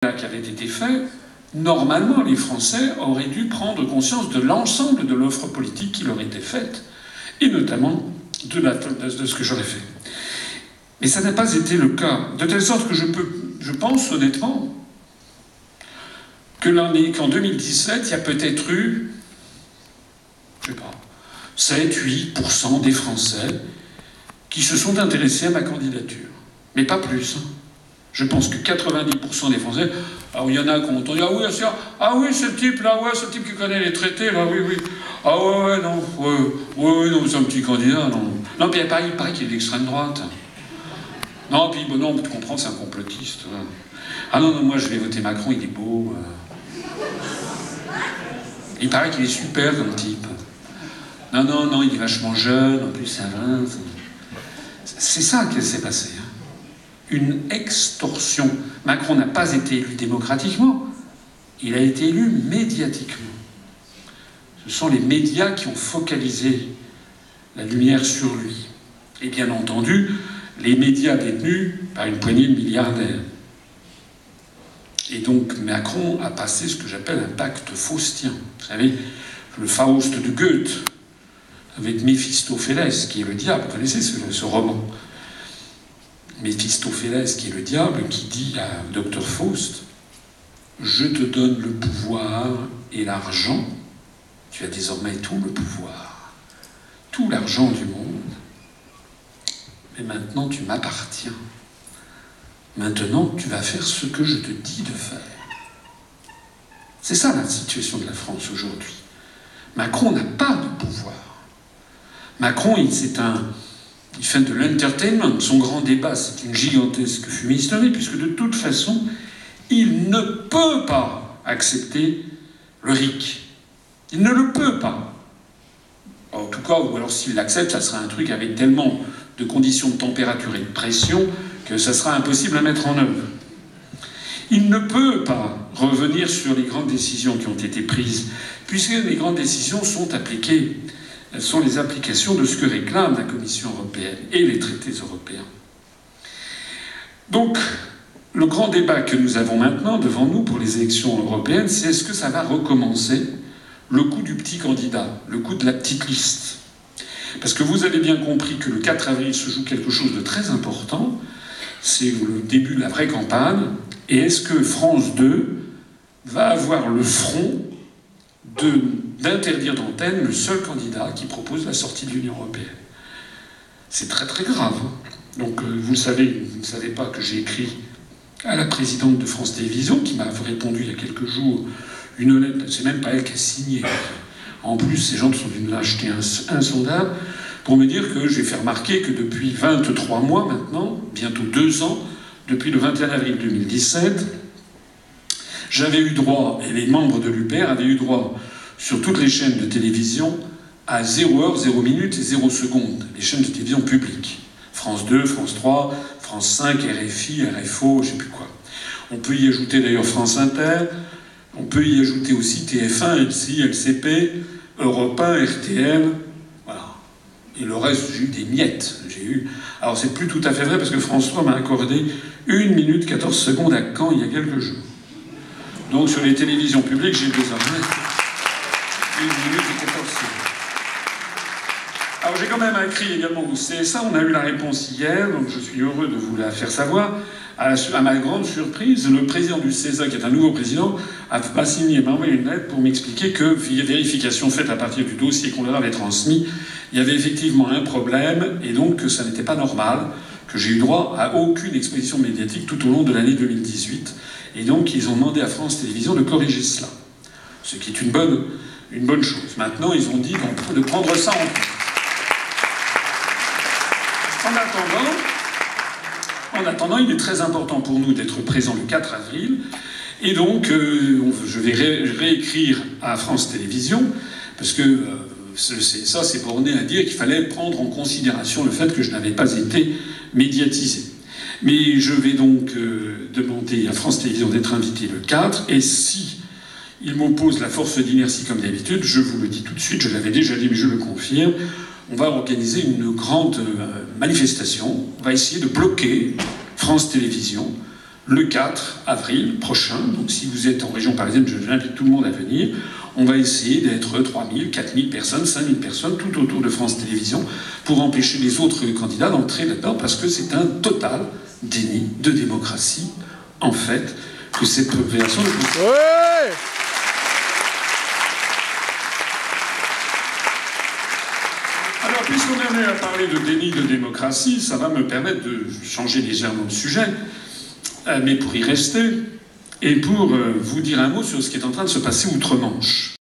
qui avait été fait, normalement, les Français auraient dû prendre conscience de l'ensemble de l'offre politique qui leur était faite, et notamment de ce que j'aurais fait. Mais ça n'a pas été le cas. De telle sorte que je pense honnêtement qu'en 2017, il y a peut-être eu, je ne sais pas, 7-8% des Français qui se sont intéressés à ma candidature. Mais pas plus. Je pense que 90% des Français... Alors il y en a qui ont entendu « Ah oui, ce type-là, ouais, ce type qui connaît les traités, là, oui, oui. Ah ouais, non, non, c'est un petit candidat, non. Non, puis il paraît qu'il est d'extrême droite. Non, puis bon, non, tu comprends, c'est un complotiste. Ah non, moi je vais voter Macron, il est beau. Il paraît qu'il est super comme type. Non, il est vachement jeune, en plus ça va. C'est ça qui s'est passé. Hein. Une extorsion. Macron n'a pas été élu démocratiquement, il a été élu médiatiquement. Ce sont les médias qui ont focalisé la lumière sur lui. Et bien entendu, les médias détenus par une poignée de milliardaires. Et donc Macron a passé ce que j'appelle un pacte faustien. Vous savez, le Faust de Goethe, avec Méphistophélès, qui est le diable. Vous connaissez ce roman? Méphistophélès, qui est le diable, qui dit à Dr Faust « Je te donne le pouvoir et l'argent, tu as désormais tout le pouvoir, tout l'argent du monde, mais maintenant tu m'appartiens. Maintenant tu vas faire ce que je te dis de faire. » C'est ça la situation de la France aujourd'hui. Macron n'a pas de pouvoir. Macron, il fait de l'entertainment. Son grand débat, c'est une gigantesque fumisterie, puisque de toute façon, il ne peut pas accepter le RIC. Il ne le peut pas. En tout cas, ou alors s'il l'accepte, ça sera un truc avec tellement de conditions de température et de pression que ça sera impossible à mettre en œuvre. Il ne peut pas revenir sur les grandes décisions qui ont été prises, puisque les grandes décisions sont appliquées. Elles sont les applications de ce que réclame la Commission européenne et les traités européens. Donc, le grand débat que nous avons maintenant devant nous pour les élections européennes, c'est est-ce que ça va recommencer le coup du petit candidat, le coup de la petite liste? Parce que vous avez bien compris que le 4 avril se joue quelque chose de très important, c'est le début de la vraie campagne, et est-ce que France 2 va avoir le front d'interdire d'antenne le seul candidat qui propose la sortie de l'Union européenne? C'est très très grave. Donc vous ne savez pas que j'ai écrit à la présidente de France Télévisions, qui m'a répondu il y a quelques jours une lettre, c'est même pas elle qui a signé. En plus, ces gens sont d'une lâcheté insondable, pour me dire que j'ai fait remarquer que depuis 23 mois maintenant, bientôt 2 ans, depuis le 21 avril 2017, j'avais eu droit, et les membres de l'UPR avaient eu droit, sur toutes les chaînes de télévision, à 0 heure, 0 minute et 0 seconde. Les chaînes de télévision publiques. France 2, France 3, France 5, RFI, RFO, je ne sais plus quoi. On peut y ajouter d'ailleurs France Inter, on peut y ajouter aussi TF1, LCI, LCP, Europe 1, RTL, voilà. Et le reste, j'ai eu des miettes. Alors c'est plus tout à fait vrai, parce que François m'a accordé 1 minute 14 secondes à Caen il y a quelques jours. Donc sur les télévisions publiques, j'ai désormais 1 minute et 14 secondes. Alors j'ai quand même écrit également au CSA, on a eu la réponse hier, donc je suis heureux de vous la faire savoir. À ma grande surprise, le président du CSA, qui est un nouveau président, m'a signé, m'a envoyé une lettre pour m'expliquer que, vérification faite à partir du dossier qu'on leur avait transmis, il y avait effectivement un problème, et donc que ça n'était pas normal, que j'ai eu droit à aucune exposition médiatique tout au long de l'année 2018. Et donc ils ont demandé à France Télévisions de corriger cela. Ce qui est une bonne chose. Maintenant, ils ont dit de prendre ça en compte. En attendant, il est très important pour nous d'être présents le 4 avril. Et donc, je vais réécrire à France Télévisions, parce que ça, c'est borné à dire qu'il fallait prendre en considération le fait que je n'avais pas été médiatisé. Mais je vais donc demander à France Télévisions d'être invité le 4, et si il m'oppose la force d'inertie comme d'habitude, je vous le dis tout de suite, je l'avais déjà dit, mais je le confirme, on va organiser une grande manifestation, on va essayer de bloquer France Télévisions le 4 avril prochain. Donc si vous êtes en région parisienne, je invite tout le monde à venir. On va essayer d'être 3000, 4000 personnes, 5000 personnes tout autour de France Télévisions pour empêcher les autres candidats d'entrer là-dedans, parce que c'est un total déni de démocratie, en fait, que cette version de... Ouais. Alors, puisqu'on en est à parler de déni de démocratie, ça va me permettre de changer légèrement de sujet, mais pour y rester, et pour vous dire un mot sur ce qui est en train de se passer outre-Manche.